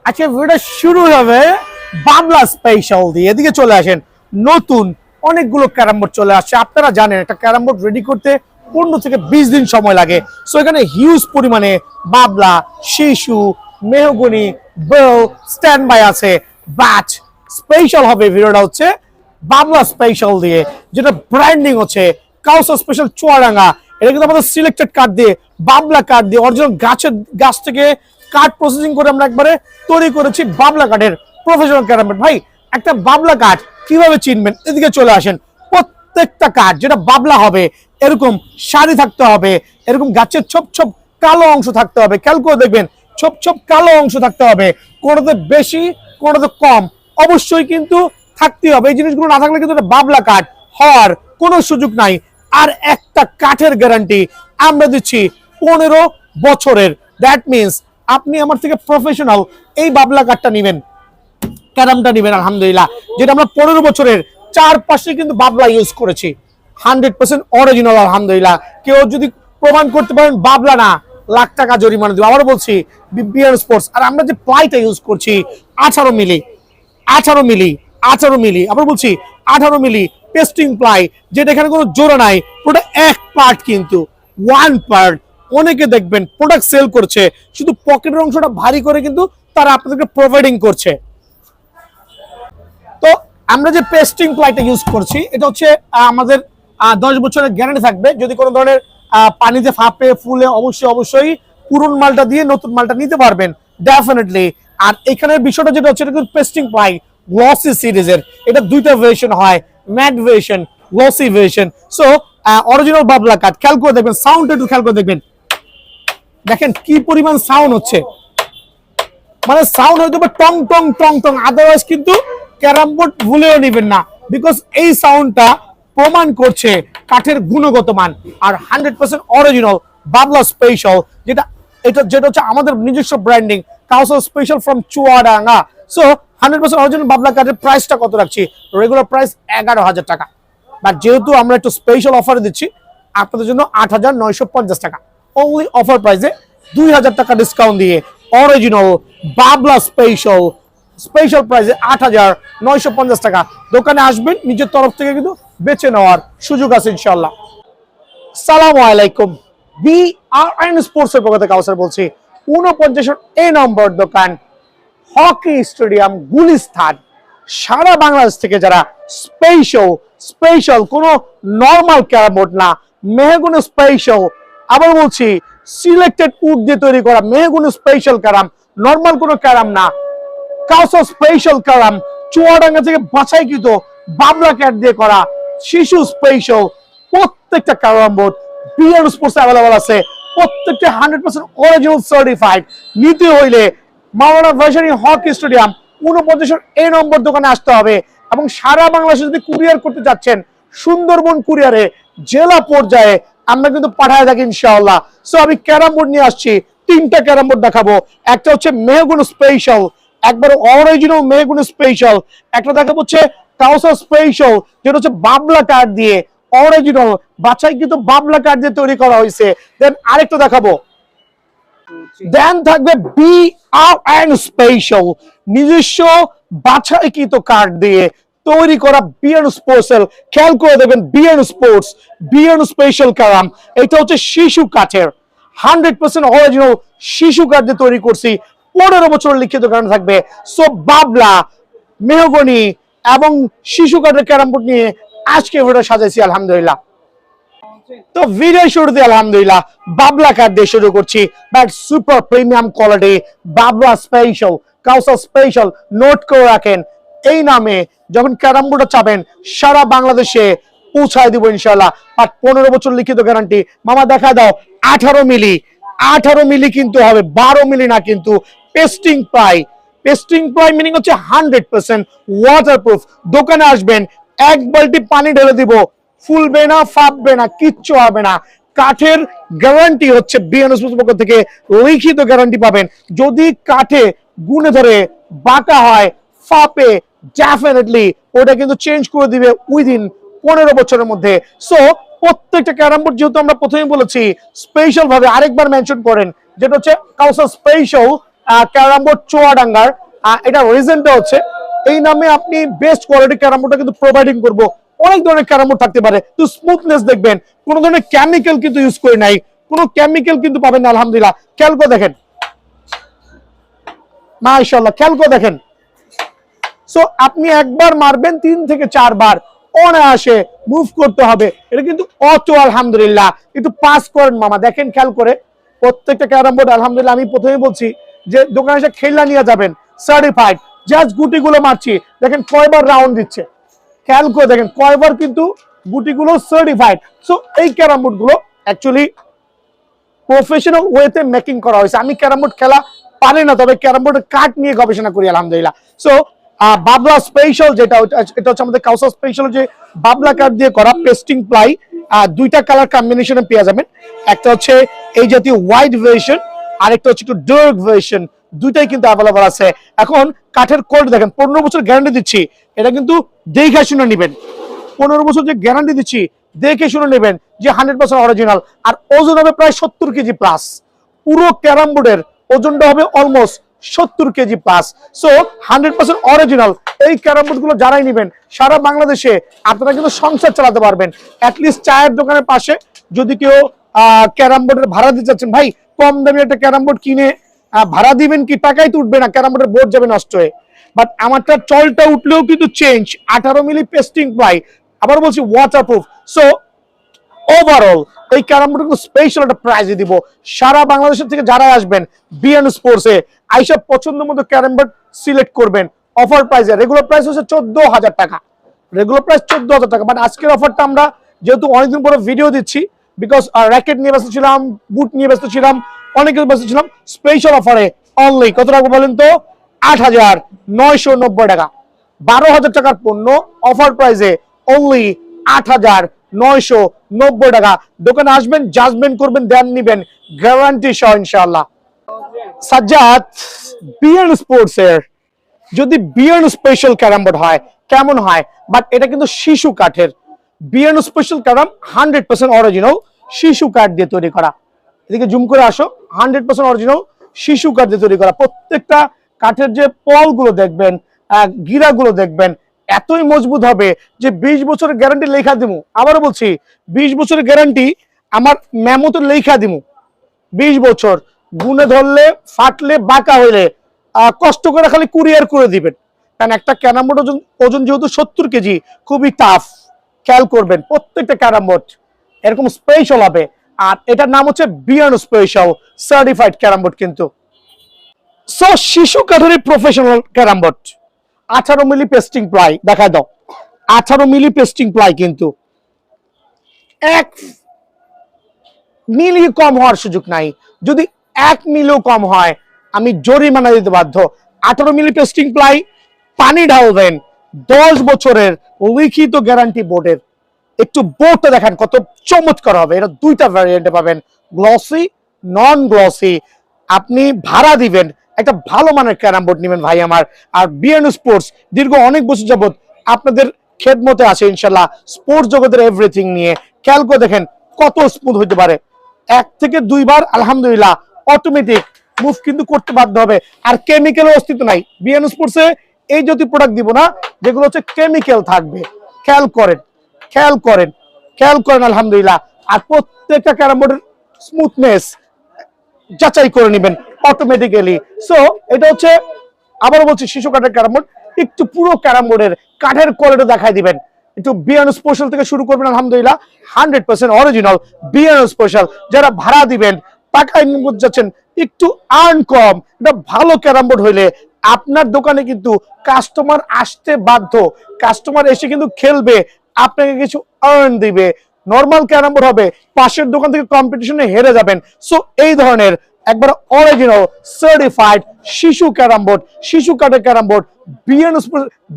আজকে ভিডিওটা শুরু হবে বাবলা স্পেশাল দিয়ে। এদিকে চলে আসেন, নতুন অনেকগুলো ক্যারাম বোর্ড চলে আসছে। আপনারা জানেন একটা ক্যারাম বোর্ড রেডি করতে 15 থেকে 20 দিন সময় লাগে। সো এখানে হিউজ পরিমাণে বাবলা, শিশু, মেহগনি, বেল স্ট্যান্ড বাই আছে। বাট স্পেশাল হবে ভিডিওটা হচ্ছে বাবলা স্পেশাল দিয়ে, যেটা ব্র্যান্ডিং হচ্ছে কাউসা স্পেশাল চুয়াডাঙ্গা। এটা কিন্তু আমাদের সিলেক্টেড কাঠ দিয়ে, বাবলা কাঠ দিয়ে, অরিজিনাল গাছ থেকে কাঠ প্রসেসিং করে আমরা একবারে তৈরি করেছি বাবলা কাঠের প্রফেশনাল ক্যারাম বোর্ড। ভাই একটা বাবলা কাঠ কিভাবে চিনবেন? এদিকে চলে আসেন। প্রত্যেকটা কাঠ যেটা বাবলা হবে এরকম সারি থাকতে হবে, এরকম গাছের ছোপ ছোপ কালো অংশ থাকতে হবে। খেয়াল করে দেখবেন, ছোপ ছোপ কালো অংশ থাকতে হবে, কোনোতে বেশি কোনোতে কম অবশ্যই কিন্তু থাকতে হবে। এই জিনিসগুলো না থাকলে কিন্তু বাবলা কাঠ হওয়ার কোনো সুযোগ নাই। আর একটা কাঠের গ্যারান্টি আমরা দিচ্ছি 15 বছরের। দ্যাট মিনস আপনি আমার থেকে প্রফেশনাল এই বাবলা কাঠটা নেবেন, ক্যারামটা নেবেন আলহামদুলিল্লাহ, যেটা আমরা 15 বছরের চারপাশে কিন্তু বাবলা ইউজ করেছি, 100% অরিজিনাল আলহামদুলিল্লাহ। কেউ যদি প্রমাণ করতে পারেন বাবলা না, লাখ টাকা জরিমানা দেবো। আবার বলছি বিবিএন স্পোর্টস। আর আমরা যে প্লাইটা ইউজ করছি 18 মিলি, 18 মিলি, 18 মিলি, আবার বলছি 18 মিলি পেস্টিং প্লাই, যেটা এখানে কোনো জোড়া নাই, পুরোটা এক পার্ট, কিন্তু ওয়ান পার্ট। অনেকে দেখবেন প্রোডাক্ট সেল করছে শুধু পকেটের অংশটা ভারী করে, কিন্তু তারা আপনাদেরকে প্রোভাইডিং করছে। তো আমরা যে পেস্টিং প্লাইটা ইউজ করছি এটা হচ্ছে আমাদের 10 বছরের গ্যারান্টি থাকবে। যদি কোনো ধরনের পানিতে ফাঁপে ফুলে অবশ্যই পুরনো মালটা দিয়ে নতুন মালটা নিতে পারবেন ডেফিনেটলি। আর এখানের বিষয়টা যেটা হচ্ছে, এটা কিন্তু পেস্টিং প্লাই গ্লসি সিরিজের, এটা দুইটা ভার্সন হয়, matte version, glossy version. So original বাবলা কাঠ। খেয়াল করে দেখবেন, সাউন্ড একটু খেয়াল করে দেখবেন, দেখেন কি পরিমাণ সাউন্ড হচ্ছে, মানে সাউন্ড হয়তো টং টং টং টং, আদারওয়াইজ কিন্তু ক্যারাম বোর্ড ভুলেও নেবেন না, বিকজ এই সাউন্ডটা প্রমাণ করছে কাঠের গুণগত মান। আর 100% অরিজিনাল বাবলা স্পেশাল, যেটা হচ্ছে আমাদের নিজস্ব branding, Kausa special from Chuadanga. So 100% original বাবলা কাঠের প্রাইসটা কত রাখছি? রেগুলার প্রাইস 11,000 টাকা, বাট যেহেতু আমরা একটু স্পেশাল অফার দিচ্ছি আপনাদের জন্য 8,950 টাকা, অনলি অফার প্রাইসে 2,000 টাকা ডিসকাউন্ট দিয়ে অরিজিনাল বাবলা স্পেশাল প্রাইসে 8,950 টাকা। দোকানে আসবেন, নিজের তরফ থেকে কিন্তু বেছে নেওয়ার সুযোগ আছে ইনশাআল্লাহ। সালামু আলাইকুম, বিআরএন স্পোর্টস এর পক্ষ থেকে কাউসার বলছি। 49 এ নম্বর দোকান, হকি স্টেডিয়াম, গুলিস্তান। সারা বাংলাদেশ থেকে যারা স্পেশাল কোনো নরমাল ক্যারাম বোর্ড না, মেহগনি স্পেশাল, আবার বলছি সিলেক্টেড উড দিয়ে তৈরি করা মেহগনি স্পেশাল ক্যারাম, নরমাল কোনো ক্যারাম না, কাউসা স্পেশাল ক্যারাম, চুয়াডাঙ্গা থেকে বাছাইকৃত বাবলা কাঠ দিয়ে করা শিশু স্পেশাল, প্রত্যেকটা carrom board BR sports available আছে। প্রত্যেকটা 100% অরিজিনাল সার্টিফাইড। নিতে হইলে মাওলানা ভার্সিটি হকি স্টেডিয়াম 49 এ নম্বর দোকানে আসতে হবে। এবং সারা বাংলাদেশে যদি কুরিয়ার করতে যাচ্ছেন, সুন্দরবন কুরিয়ারে জেলা পর্যায়ে আমরা কিন্তু পাঠায় থাকি ইনশাআল্লাহ। সো আমি ক্যারাম বোর্ড নিয়ে আসছি, 3টা ক্যারাম বোর্ড দেখাবো। একটা হচ্ছে মেহগনি স্পেশাল, একবার অরিজিনাল মেহগনি স্পেশাল। একটা দেখাবো হচ্ছে কাউসা স্পেশাল, যেটা হচ্ছে বাবলা কাঠ দিয়ে অরিজিনাল বাছাইকৃত বাবলা কাঠ দিয়ে তৈরি করা হয়েছে। দেন আরেকটা দেখাবো, দেন থাকবে বিআরএন স্পেশাল, নিজস্ব বাছাইকৃত কাঠ দিয়ে তৈরি করা বিআরএন স্পেশাল। খেয়াল করে দেবেন বিআরএন স্পেশাল ক্যারাম। এটা হচ্ছে শিশু কাঠের, 100% অরিজিনাল শিশু কাঠ দিয়ে তৈরি করছি। 15 বছর লিখিত গ্যারান্টি থাকবে। সো বাবলা, মেহগনি এবং শিশু কাঠের ক্যারাম বোর্ড নিয়ে আজকে ভিডিও সাজাইছি আলহামদুলিল্লাহ। তো ভিডিও শুরুতে আলহামদুলিল্লাহ বাবলা কাঠ দিয়ে শুরু করছি, but super premium quality Babla special, কাউসা special. Note করে রাখেন, এই নামে যখন ক্যারাম বোর্ডটা চাবেন সারা বাংলাদেশে পৌঁছায় দিব ইনশাআল্লাহ। আর 15 বছর লিখিত গ্যারান্টি। মামা দেখা দাও, 18 মিলি, 18 মিলি কিন্তু হবে, 12 মিলি না কিন্তু। পেস্টিং প্লাই মিনিং হচ্ছে 100% ওয়াটারপ্রুফ। দোকানে আসবেন, এক বালতি পানি ঢেলে দিব, ফুলবে না, ফাঁপবে না, কিচ্ছু হবে না। কাঠের গ্যারান্টি হচ্ছে বিআরএন স্পোর্টস পক্ষ থেকে লিখিত গ্যারান্টি পাবেন। যদি কাঠে গুণে ধরে, বাঁকা হয়, ফাঁপে, ডেফিনেটলি ওটা কিন্তু চেঞ্জ করে দিবে উইদিন 15 বছরের মধ্যে। সো প্রত্যেকটা ক্যারাম বোর্ড, যেহেতু আমরা প্রথমেই বলেছি স্পেশাল ভাবে, আরেকবার মেনশন করেন, যেটা হচ্ছে কাউসা স্পেশাল ক্যারাম বোর্ড চুয়াডাঙ্গার। এটা রিজনটা হচ্ছে এই নামে আপনি বেস্ট কোয়ালিটি ক্যারাম বোর্ডটা কিন্তু প্রোভাইডিং করবো। অনেক ধরনের ক্যারাম বোর্ড থাকতে পারে, তো স্মুথনেস দেখবেন, কোনো ধরনের কেমিক্যাল কিন্তু ইউজ করে নাই, কোনো কেমিক্যাল কিন্তু পাবেন না আলহামদুলিল্লাহ। খেয়াল করে দেখেন, মাশাআল্লাহ, খেয়াল করে দেখেন। সো আপনি একবার মারবেন 3 থেকে 4 বার অনায়াসে মুভ করতে হবে, এটা কিন্তু অটো আলহামদুলিল্লাহ। একটু পাস করেন মামা, দেখেন খেয়াল করে প্রত্যেকটা ক্যারাম বোর্ড আলহামদুলিল্লাহ। আমি প্রথমেই বলছি যে দোকানে এসে খেলা নিয়ে যাবেন, সার্টিফাইড। জাস্ট গুটিগুলো মারছি, দেখেন কয়বার রাউন্ড দিচ্ছে, খেয়াল করে দেখেন কয়বার কিন্তু গুটিগুলো সার্টিফাইড। সো এই ক্যারাম বোর্ড গুলো অ্যাকচুয়ালি প্রফেশনাল ওয়েতে মেকিং করা হয়েছে। আমি ক্যারাম বোর্ড খেলা পারি না, তবে ক্যারাম বোর্ডের কাঠ নিয়ে গবেষণা করি আলহামদুলিল্লাহ। সো বাবলা স্পেশাল যেটা, এটা হচ্ছে আমাদের কাউসার স্পেশাল যে বাবলা কাঠ দিয়ে করা পেস্টিং প্লাই। দুইটা কালার কম্বিনেশনে পেয়ে যাবেন, একটা হচ্ছে এই জাতীয় হোয়াইট ভার্সন, আরেকটা হচ্ছে একটু ডার্ক ভার্সন, দুইটাই কিন্তু অ্যাভেলেবল আছে। এখন কাঠের কোড দেখেন, 15 বছর গ্যারান্টি দিচ্ছি, এটা কিন্তু দেখে শুনে নেবেন। 15 বছর যে গ্যারান্টি দিচ্ছি, দেখে শুনে নেবেন যে 100% অরিজিনাল। আর ওজন হবে প্রায় 70 কেজি প্লাস। পুরো ক্যারাম বোর্ডের ওজনটা হবে almost 70 KG plus. So 100% original এই ক্যারাম বোর্ড গুলো যারাই নেবেন সারা বাংলাদেশে আপনারা কিন্তু সংসার চালাতে পারবেন। অ্যাটলিস্ট চায়ের দোকানের পাশে যদি কেউ ক্যারাম বোর্ডের ভাড়া দিতে চাচ্ছেন, ভাই কম দামি একটা ক্যারাম বোর্ড কিনে ভাড়া দিবেন কি, টাকাই তো উঠবে না, ক্যারাম বোর্ডের বোর্ড যাবে নষ্ট হয়ে। বাট আমারটা চলটা উঠলেও কিন্তু চেঞ্জ, 18 মিলি পেস্টিং প্লাই, আবার বলছি ওয়াটারপ্রুফ। সো ওভারঅল এই ক্যারাম বোর্ড স্পেশাল একটা প্রাইজ দিব সারা বাংলাদেশের থেকে যারা আসবেন বিএন স্পোর্টসে আইসা পছন্দ মতো ক্যারাম বোর্ড সিলেক্ট করবেন। অফার প্রাইসে রেগুলার প্রাইস হচ্ছে 14,000 টাকা, রেগুলার প্রাইস 14,000 টাকা। বাট আজকের অফারটা আমরা যেহেতু অনেকদিন পরে ভিডিও দিচ্ছি, বিকজ র্যাকেট নিয়ে ব্যস্ত ছিলাম, বুট নিয়ে ব্যস্ত ছিলাম, অনেক কিছু ব্যস্ত ছিলাম, স্পেশাল অফারে অনলি কত রাখবো বলেন তো, 8,990 টাকা। 12,000 টাকার পণ্য অফার প্রাইসে অনলি 8,990 টাকা। দোকানে আসবেন, জাজমেন্ট করবেন, দেন নিবেন, গ্যারান্টি সহ ইনশাআল্লাহ। সাজ্জাদ, বিএন স্পোর্টস এর যদি বিএন স্পেশাল ক্যারাম বোর্ড হয় কেমন হয়, বাট এটা কিন্তু শিশু কাঠের। বিএন স্পেশাল ক্যারাম 100% অরিজিনাল শিশু কাঠ দিয়ে তৈরি করা। এদিকে জুম করে আসো, 100% অরিজিনাল শিশু কাঠ দিয়ে তৈরি করা। প্রত্যেকটা কাঠের যে পল গুলো দেখবেন, গিরা গুলো দেখবেন, এতই মজবুত হবে যে 20 বছরের গ্যারান্টি লেখা দিমু। আবারও বলছি 20 বছরের গ্যারান্টি আমার মেমোতে লেখা দিমু। 20 বছর গুনে ধরলে, ফাটলে, বাঁকা হইলে কষ্ট করে খালি কুরিয়ার করে দিবেন। কারণ একটা ক্যারাম বোর্ড ওজন যেহেতু 70 কেজি, খুবই টাফ। খেয়াল করবেন প্রত্যেকটা ক্যারাম বোর্ড এরকম স্পেশাল হবে। আর এটার নাম হচ্ছে BN special certified carrom board কিন্তু। সো শিশু কাঠের professional carrom board 18 milli pasting ply দেখা দাও, 18 মিলি পেস্টিং প্লাই কিন্তু 1 মিলি কম হওয়ার সুযোগ নাই। যদি 1 মিলিও কম হয় আমি জরিমানা দিতে বাধ্য। 18 মিলি পেস্টিং প্লাই, পানি ঢালবেন, 10 বছরের লিখিত গ্যারান্টি বোর্ডের। একটু বোর্ডটা দেখেন কত চমৎকার হবে। এটা দুইটা ভ্যারিয়েন্টে পাবেন, গ্লসি, নন গ্লসি। আপনি ভাড়া দিবেন, একটা ভালো মানের ক্যারাম বোর্ড নেবেন ভাই আমার। আর বিএন স্পোর্টস দীর্ঘ অনেক বছর যাবত আপনাদের খেদমতে আছে ইনশাল্লাহ, স্পোর্টস জগতের এভরিথিং নিয়ে। খেয়াল করে দেখেন কত স্মুথ হতে পারে, 1 থেকে 2 বার আলহামদুলিল্লাহ অটোমেটিক মুভ কিন্তু করতে বাধ্য হবে। আর কেমিক্যালের অস্তিত্ব নাই বিএন স্পোর্টসে। এই জাতীয় প্রোডাক্ট দিব না যেগুলো হচ্ছে কেমিক্যাল থাকবে। খেয়াল করেন, খেয়াল করেন, খেয়াল করেন আলহামদুলিল্লাহ। আর প্রত্যেকটা ক্যারাম বোর্ডের স্মুথনেস যাচাই করে নেবেন অটোমেটিক্যালি। সো এটা হচ্ছে, আবারও বলছি, শিশু কাঠের ক্যারাম বোর্ড। একটু পুরো ক্যারাম বোর্ডের কাঠের কোয়ালিটি দেখাই দিবেন। একটু বিএন স্পেশাল থেকে শুরু করবেন আলহামদুলিল্লাহ, 100% অরিজিনাল বিএন স্পেশাল। যারা ভাড়া দিবেন, টাকা ইনপুট যাচ্ছেন, একটু আর্ন কম, এটা ভালো ক্যারাম বোর্ড হইলে আপনার দোকানে কিন্তু কাস্টমার আসতে বাধ্য। কাস্টমার এসে কিন্তু খেলবে, আপনাকে কিছু আর্ন দিবে। নরমাল ক্যারাম বোর্ড হবে পাশের দোকান থেকে কম্পিটিশনে হেরে যাবেন। সো এই ধরনের একবার অরিজিনাল সার্টিফাইড শিশু ক্যারাম বোর্ড, শিশু কাঠের ক্যারাম বোর্ড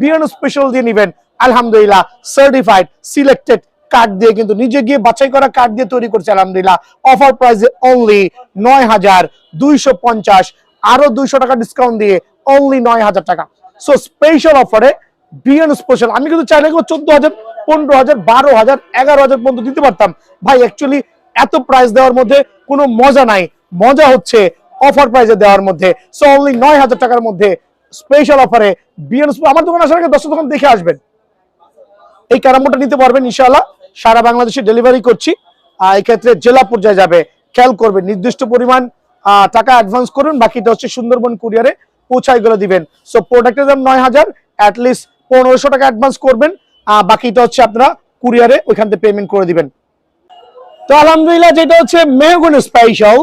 বিএন স্পেশাল দিয়ে নিবেন আলহামদুলিল্লাহ। সার্টিফাইড সিলেক্টেড কার্ড দিয়ে কিন্তু নিজে গিয়ে বাছাই করা কার্ড দিয়ে তৈরি করছে আলহামদুলিল্লাহ। অফার প্রাইসে অনলি 9,250, আরো 200 টাকা ডিসকাউন্ট দিয়ে অনলি 9,000 টাকা। সো স্পেশাল অফারে বিএন স্পেশাল। আমি কিন্তু চাইলে 14,000, 15,000, 12,000, 11,000 পর্যন্ত দিতে পারতাম ভাই। অ্যাকচুয়ালি এত প্রাইস দেওয়ার মধ্যে কোনো মজা নাই। মজা হচ্ছে অফার প্রাইসে দেওয়ার মধ্যে। সো অনলি 9,000 টাকার মধ্যে স্পেশাল অফারে বিএন স্পোর্টস। আমার দোকান আসার আগে 10 দোকান দেখে আসবেন, এই ক্যারাম বোর্ডটা নিতে পারবেন ইনশাআল্লাহ। সারা বাংলাদেশে ডেলিভারি করছি। এই ক্ষেত্রে জেলা পর্যায়ে যাবে, খেয়াল করবেন নির্দিষ্ট পরিমাণ টাকা অ্যাডভান্স করুন, বাকিটা হচ্ছে সুন্দরবন কুরিয়ারে পৌঁছায় গুলো দিবেন। সো প্রোডাক্টের দাম 9,000, অ্যাটলিস্ট 1500 টাকা অ্যাডভান্স করবেন, বাকিটা হচ্ছে আপনারা কুরিয়ারে ওইখান থেকে পেমেন্ট করে দিবেন। তো আলহামদুলিল্লাহ, যেটা হচ্ছে mahogany special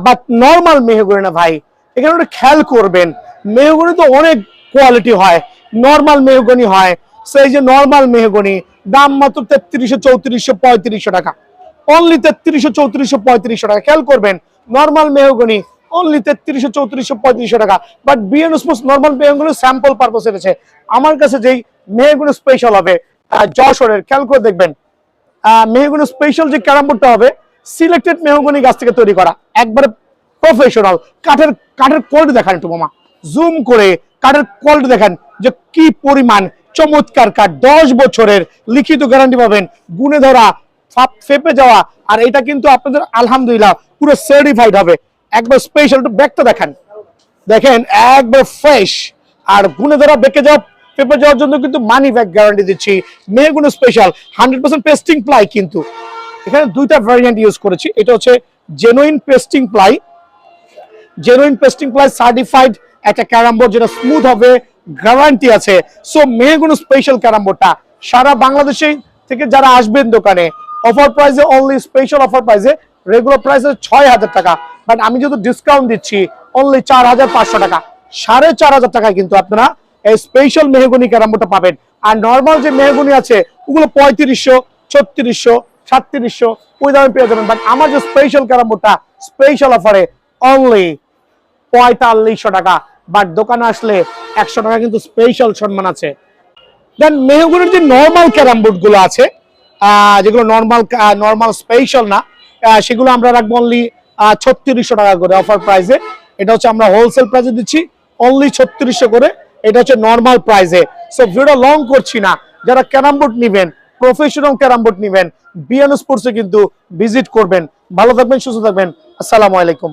but normal mahogany না ভাই, এখানে একটা খেয়াল করবেন, মেহগনি তো অনেক কোয়ালিটি হয়, নর্মাল মেহগনি হয়। সেই যে নর্মাল মেহগনি দাম মাত্র 3300, 3400, 3500 টাকা, অনলি 3300, 3400, 3500 টাকা। খেয়াল করবেন নর্মাল মেহগনি অনলি 3300, 3400, 3500 টাকা। But BN sports normal mahogany sample purpose এনেছে। আমার কাছে যেই মেহগনি স্পেশাল হবে যশোরের, খেয়াল করে দেখবেন মেহগনি স্পেশাল যে ক্যারাম বোর্ডটা হবে সিলেক্টেড মেহগনি গাছ থেকে তৈরি করা, একবারে প্রফেশনাল। কাঠের কোয়ালিটি দেখান একটু মামা, জুম করে কাঠের কোয়ালিটি দেখেন যে কি পরিমাণ চমৎকার কাঠ। 10 বছরের লিখিত গ্যারান্টি পাবেন, গুণে ধরা, ফেপে যাওয়া। আর এটা কিন্তু আপনাদের আলহামদুলিল্লাহ পুরো সার্টিফাইড হবে। একবার স্পেশাল একটু ব্যাগটা দেখেন, দেখেন একবার ফ্রেশ। আর গুণে ধরা, বেঁকে যাওয়া, ফেপে যাওয়ার জন্য কিন্তু মানি ব্যাগ গ্যারান্টি দিচ্ছি। মেহগনি স্পেশাল 100% পেস্টিং প্লাই, কিন্তু এখানে দুইটা ভ্যারিয়েন্ট ইউজ করেছি। এটা হচ্ছে genuine pasting ply, genuine pasting ply certified একটা ক্যারাম বোর্ড, যেটা স্মুথ হবে, গ্যারান্টি আছে। সো মেহগনি স্পেশাল ক্যারাম বোর্ডটা সারা বাংলাদেশে থেকে যারা আসবেন দোকানে অফার প্রাইসে, অনলি স্পেশাল অফার প্রাইসে, রেগুলার প্রাইসে 6,000 টাকা, বাট আমি যেহেতু ডিসকাউন্ট দিচ্ছি অনলি 4,500 টাকা, 4,500 টাকায় কিন্তু আপনারা এই স্পেশাল মেহগনি ক্যারাম বোর্ডটা পাবেন। আর নর্মাল যে মেহগনি আছে ওগুলো 3500, 3600, 3700 ওই দামে পেয়ে যাবেন। বাট আমার যে স্পেশাল ক্যারাম বোর্ডটা স্পেশাল অফারে অনলি 4500 টাকা। বাট দোকানে আসলে 100 টাকা কিন্তু স্পেশাল সম্মান আছে। দেন মেহগনির যে নর্মাল ক্যারাম বোর্ড গুলো আছে, যেগুলো নর্মাল স্পেশাল না, সেগুলো আমরা রাখবো অনলি 3600 টাকা করে অফার প্রাইসে। এটা হচ্ছে আমরা হোলসেল প্রাইসে দিচ্ছি অনলি 3600 করে, এটা হচ্ছে নর্মাল প্রাইসে। সো ভিডিওটা লং করছি না, যারা ক্যারাম বোর্ড নিবেন, প্রফেশনাল ক্যারাম বোর্ড নিবেন, বিএন স্পোর্টসে কিন্তু ভিজিট করবেন। ভালো থাকবেন, সুস্থ থাকবেন, আসসালামু আলাইকুম।